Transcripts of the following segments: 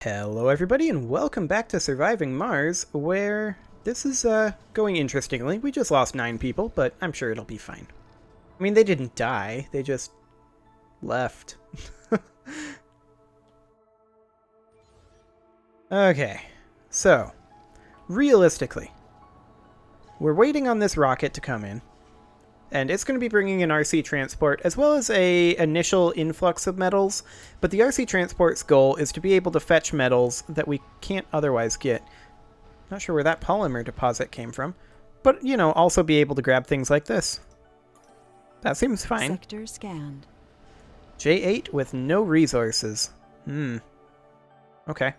Hello everybody and welcome back to Surviving Mars, where this is going interestingly. We just lost 9 people, but I'm sure it'll be fine. I mean, they didn't die, they just left. Okay, so, realistically, we're waiting on this rocket to come in, and it's going to be bringing an RC transport as well as a initial influx of metals, but the RC transport's goal is to be able to fetch metals that we can't otherwise get. Not sure where that polymer deposit came from, but, you know, also be able to grab things like this. That seems fine. Sector scanned. J8 with no resources. Okay.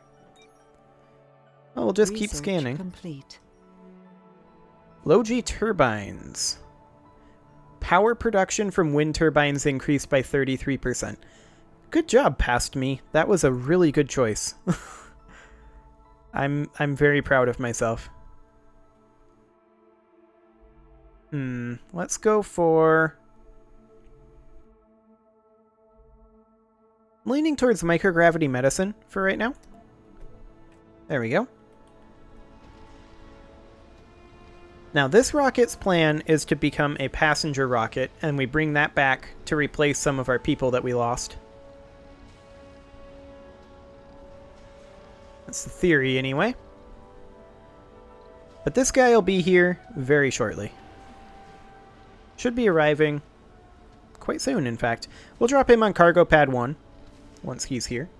Well, we'll just keep Research scanning. Complete. Low G turbines. Power production from wind turbines increased by 33%. Good job, past me. That was a really good choice. I'm very proud of myself. Let's go for... I'm leaning towards microgravity medicine for right now. There we go. Now, this rocket's plan is to become a passenger rocket, and we bring that back to replace some of our people that we lost. That's the theory, anyway. But this guy will be here very shortly. Should be arriving quite soon, in fact. We'll drop him on Cargo Pad 1 once he's here.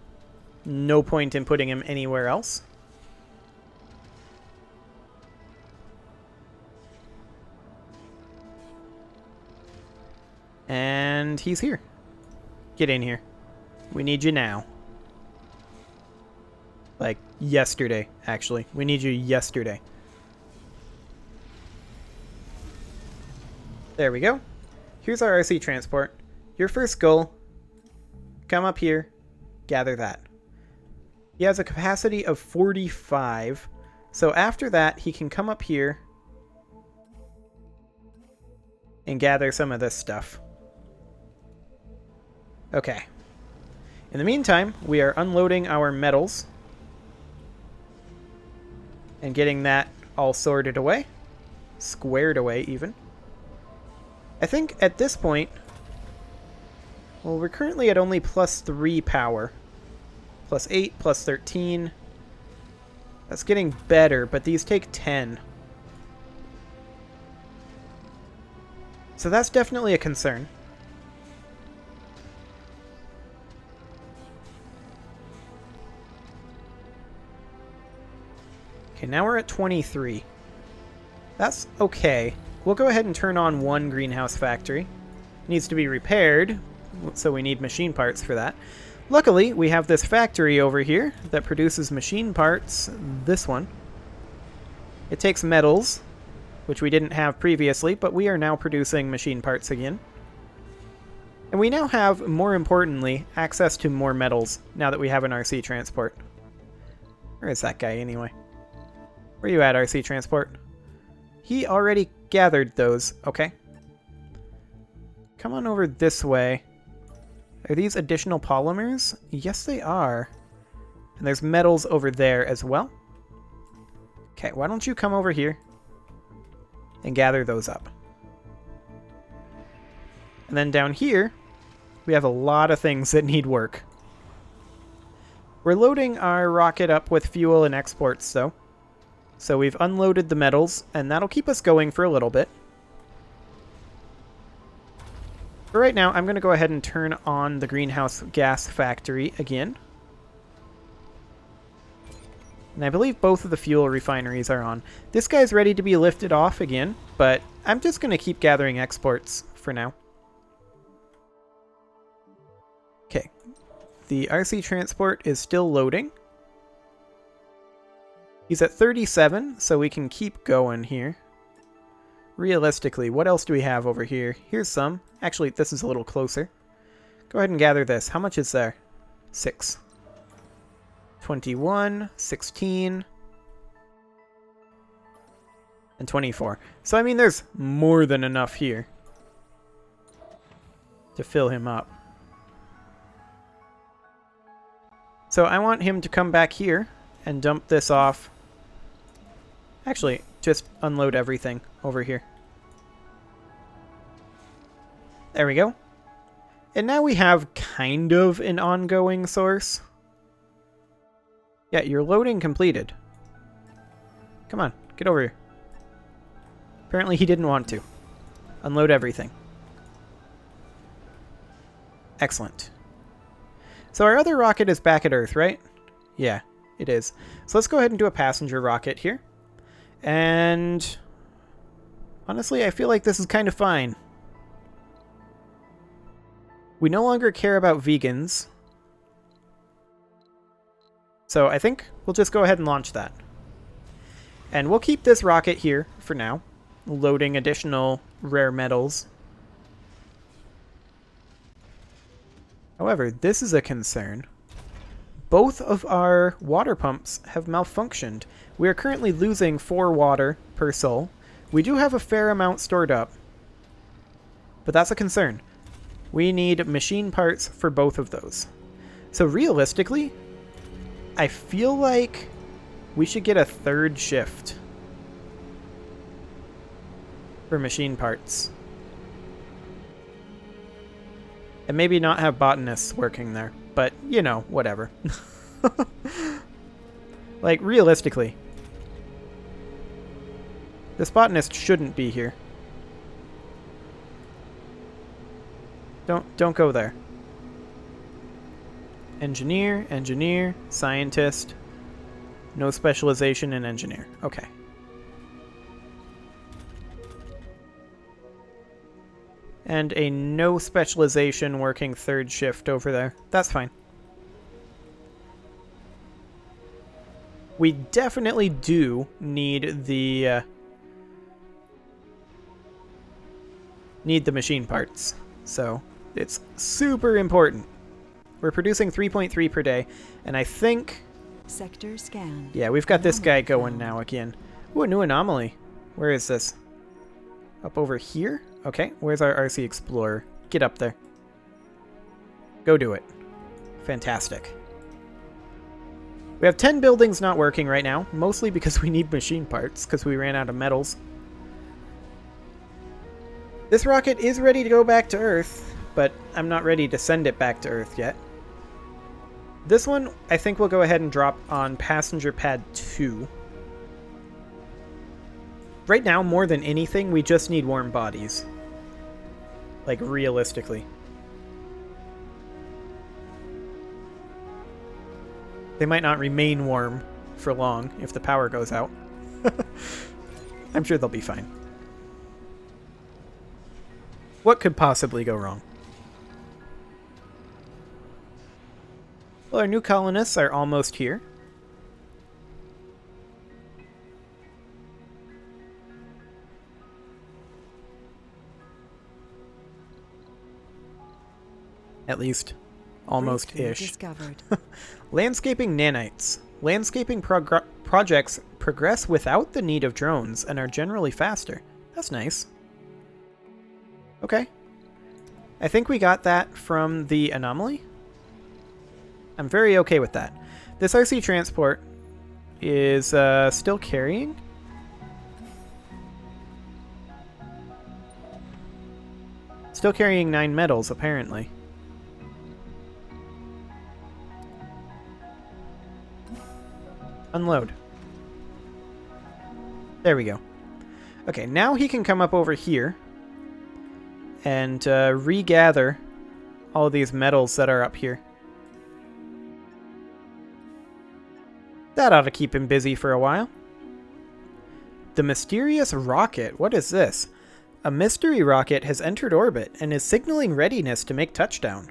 No point in putting him anywhere else. And he's here. Get in here. We need you now. Like, yesterday, actually. We need you yesterday. There we go. Here's our RC transport. Your first goal, come up here, gather that. He has a capacity of 45. So after that, he can come up here and gather some of this stuff. Okay. In the meantime, we are unloading our metals and getting that all sorted away. Squared away, even. I think at this point, well, we're currently at only +3 power. +8, +13. That's getting better, but these take 10. So that's definitely a concern. Okay, now we're at 23. That's okay. We'll go ahead and turn on one greenhouse factory. It needs to be repaired, so we need machine parts for that. Luckily, we have this factory over here that produces machine parts. This one. It takes metals, which we didn't have previously, but we are now producing machine parts again. And we now have, more importantly, access to more metals now that we have an RC transport. Where is that guy anyway? Where you at, RC transport? He already gathered those. Okay. Come on over this way. Are these additional polymers? Yes, they are. And there's metals over there as well. Okay, why don't you come over here and gather those up. And then down here, we have a lot of things that need work. We're loading our rocket up with fuel and exports, though. So we've unloaded the metals, and that'll keep us going for a little bit. For right now, I'm going to go ahead and turn on the greenhouse gas factory again. And I believe both of the fuel refineries are on. This guy's ready to be lifted off again, but I'm just going to keep gathering exports for now. Okay. The RC transport is still loading. He's at 37, so we can keep going here. Realistically, what else do we have over here? Here's some. Actually, this is a little closer. Go ahead and gather this. How much is there? 6. 21, 16, and 24. So, I mean, there's more than enough here to fill him up. So I want him to come back here and dump this off. Actually, just unload everything over here. There we go. And now we have kind of an ongoing source. Yeah, your loading completed. Come on, get over here. Apparently he didn't want to. Unload everything. Excellent. So our other rocket is back at Earth, right? Yeah, it is. So let's go ahead and do a passenger rocket here. And honestly, I feel like this is kind of fine. We no longer care about vegans. So I think we'll just go ahead and launch that. And we'll keep this rocket here for now, loading additional rare metals. However, this is a concern. Both of our water pumps have malfunctioned. We are currently losing 4 water per soul. We do have a fair amount stored up, but that's a concern. We need machine parts for both of those. So realistically, I feel like we should get a 3rd shift for machine parts. And maybe not have botanists working there, but, you know, whatever. Like, realistically, this botanist shouldn't be here. Don't go there. Engineer, engineer, scientist. No specialization in engineer. Okay. And a no specialization working 3rd shift over there. That's fine. We definitely do need the machine parts. So it's super important. We're producing 3.3 per day, and I think... Sector scan. Yeah, we've got this guy going now again. Ooh, a new anomaly. Where is this? Up over here? Okay, where's our RC Explorer? Get up there. Go do it. Fantastic. We have 10 buildings not working right now, mostly because we need machine parts, because we ran out of metals. This rocket is ready to go back to Earth, but I'm not ready to send it back to Earth yet. This one, I think we'll go ahead and drop on Passenger Pad 2. Right now, more than anything, we just need warm bodies. Like, realistically. They might not remain warm for long if the power goes out. I'm sure they'll be fine. What could possibly go wrong? Well, our new colonists are almost here. At least, almost-ish. Landscaping nanites. Landscaping projects progress without the need of drones and are generally faster. That's nice. Okay. I think we got that from the anomaly. I'm very okay with that. This RC transport is still carrying. Still carrying 9 metals, apparently. Unload. There we go. Okay, now he can come up over here and regather all of these metals that are up here. That ought to keep him busy for a while. The mysterious rocket. What is this? A mystery rocket has entered orbit and is signaling readiness to make touchdown.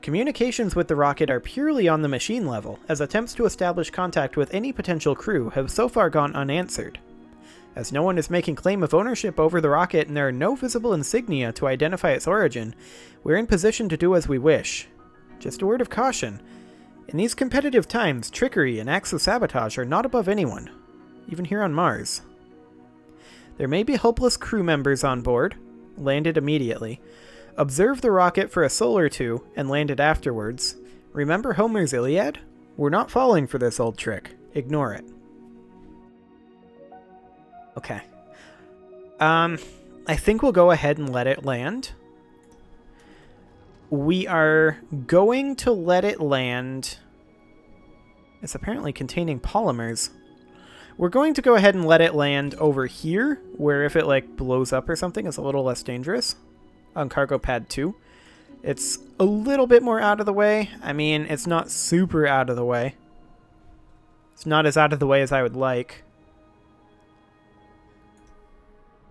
Communications with the rocket are purely on the machine level, as attempts to establish contact with any potential crew have so far gone unanswered. As no one is making claim of ownership over the rocket and there are no visible insignia to identify its origin, we're in position to do as we wish. Just a word of caution. In these competitive times, trickery and acts of sabotage are not above anyone, even here on Mars. There may be hopeless crew members on board. Landed immediately. Observe the rocket for a sol or two, and landed afterwards. Remember Homer's Iliad? We're not falling for this old trick. Ignore it. Okay. I think we'll go ahead and let it land. We are going to let it land. It's apparently containing polymers. We're going to go ahead and let it land over here, where if it like blows up or something, it's a little less dangerous. On cargo pad 2. It's a little bit more out of the way. I mean, it's not super out of the way. It's not as out of the way as I would like.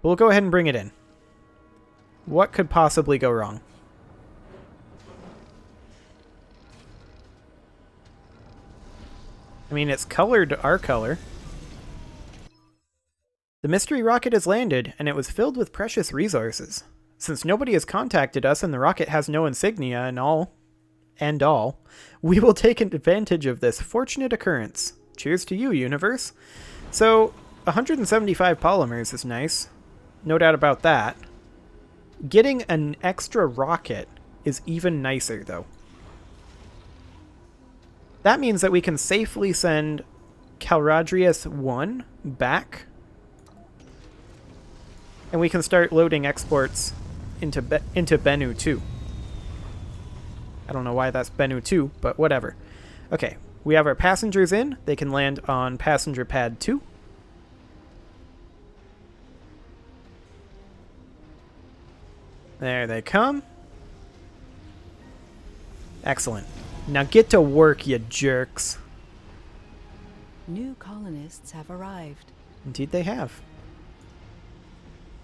But we'll go ahead and bring it in. What could possibly go wrong? I mean, it's colored our color. The mystery rocket has landed, and it was filled with precious resources. Since nobody has contacted us and the rocket has no insignia and all, we will take advantage of this fortunate occurrence. Cheers to you, universe. So, 175 polymers is nice. No doubt about that. Getting an extra rocket is even nicer, though. That means that we can safely send Calradrius 1 back. And we can start loading exports into Bennu 2. I don't know why that's Bennu 2, but whatever. Okay, we have our passengers in. They can land on passenger pad 2. There they come. Excellent. Now get to work, you jerks. New colonists have arrived. Indeed they have.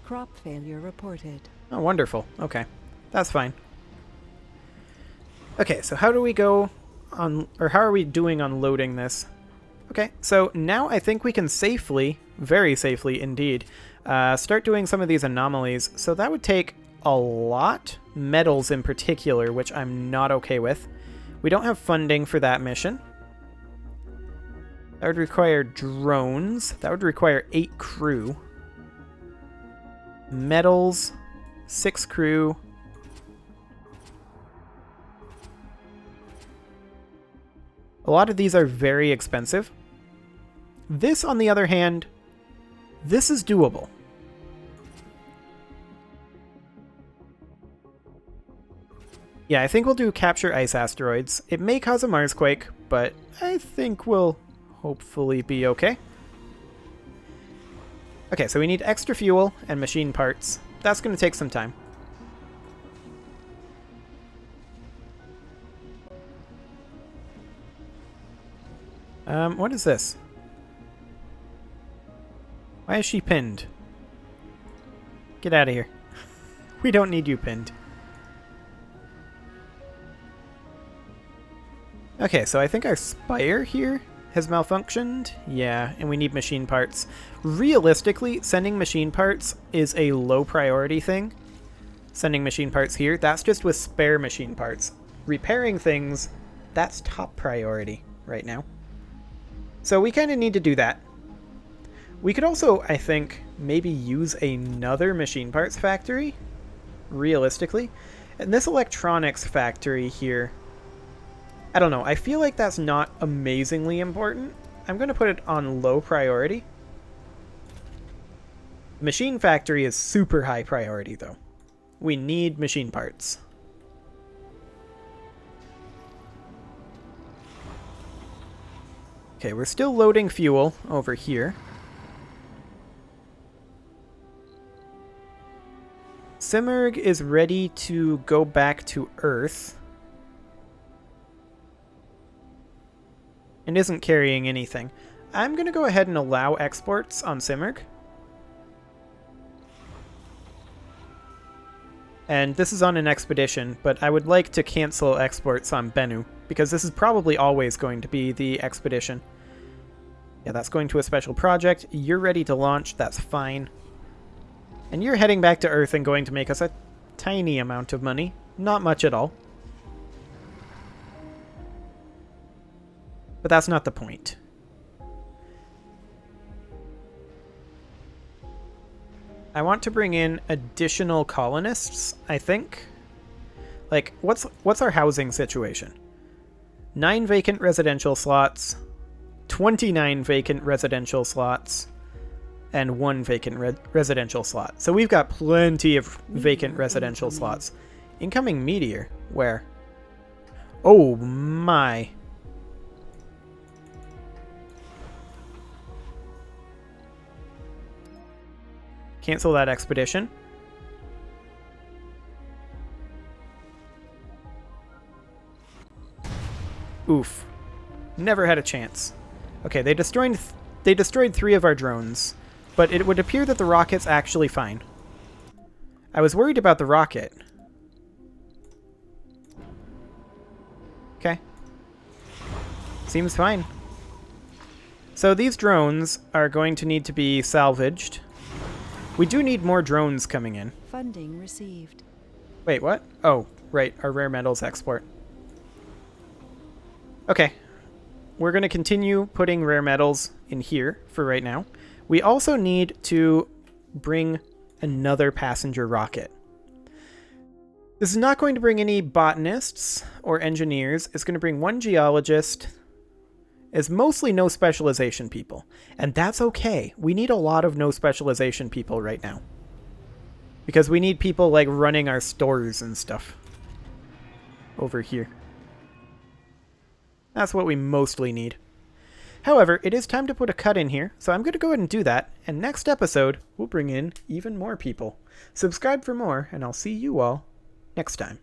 Crop failure reported. Oh, wonderful. Okay. That's fine. Okay, so how do we go on, or how are we doing on loading this? Okay, so now I think we can safely, very safely indeed, start doing some of these anomalies. So that would take a lot, metals in particular, which I'm not okay with. We don't have funding for that mission. That would require drones. That would require 8 crew. Metals, 6 crew. A lot of these are very expensive. This, on the other hand, this is doable. Yeah, I think we'll do capture ice asteroids. It may cause a Marsquake, but I think we'll hopefully be okay. Okay, so we need extra fuel and machine parts. That's going to take some time. What is this? Why is she pinned? Get out of here. We don't need you pinned. Okay, so I think our spire here has malfunctioned. Yeah, and we need machine parts. Realistically, sending machine parts is a low priority thing. Sending machine parts here, that's just with spare machine parts. Repairing things, that's top priority right now. So we kind of need to do that. We could also, I think, maybe use another machine parts factory, realistically. And this electronics factory here, I don't know, I feel like that's not amazingly important. I'm going to put it on low priority. Machine factory is super high priority, though. We need machine parts. Okay, we're still loading fuel over here. Simurg is ready to go back to Earth. And isn't carrying anything. I'm going to go ahead and allow exports on Simurg. And this is on an expedition, but I would like to cancel exports on Bennu, because this is probably always going to be the expedition. Yeah, that's going to a special project. You're ready to launch, that's fine. And you're heading back to Earth and going to make us a tiny amount of money. Not much at all. But that's not the point. I want to bring in additional colonists, I think. Like, what's our housing situation? 9 vacant residential slots, 29 vacant residential slots, and 1 vacant residential slot. So we've got plenty of vacant residential slots. Incoming meteor. Where? Oh my. Cancel that expedition. Oof. Never had a chance. Okay, they destroyed 3 of our drones, but it would appear that the rocket's actually fine. I was worried about the rocket. Okay. Seems fine. So these drones are going to need to be salvaged. We do need more drones coming in. Funding received. Wait, what? Oh, right, our rare metals export. Okay. We're going to continue putting rare metals in here for right now. We also need to bring another passenger rocket. This is not going to bring any botanists or engineers. It's going to bring 1 geologist. It's mostly no specialization people. And that's okay. We need a lot of no specialization people right now. Because we need people like running our stores and stuff over here. That's what we mostly need. However, it is time to put a cut in here, so I'm going to go ahead and do that, and next episode, we'll bring in even more people. Subscribe for more, and I'll see you all next time.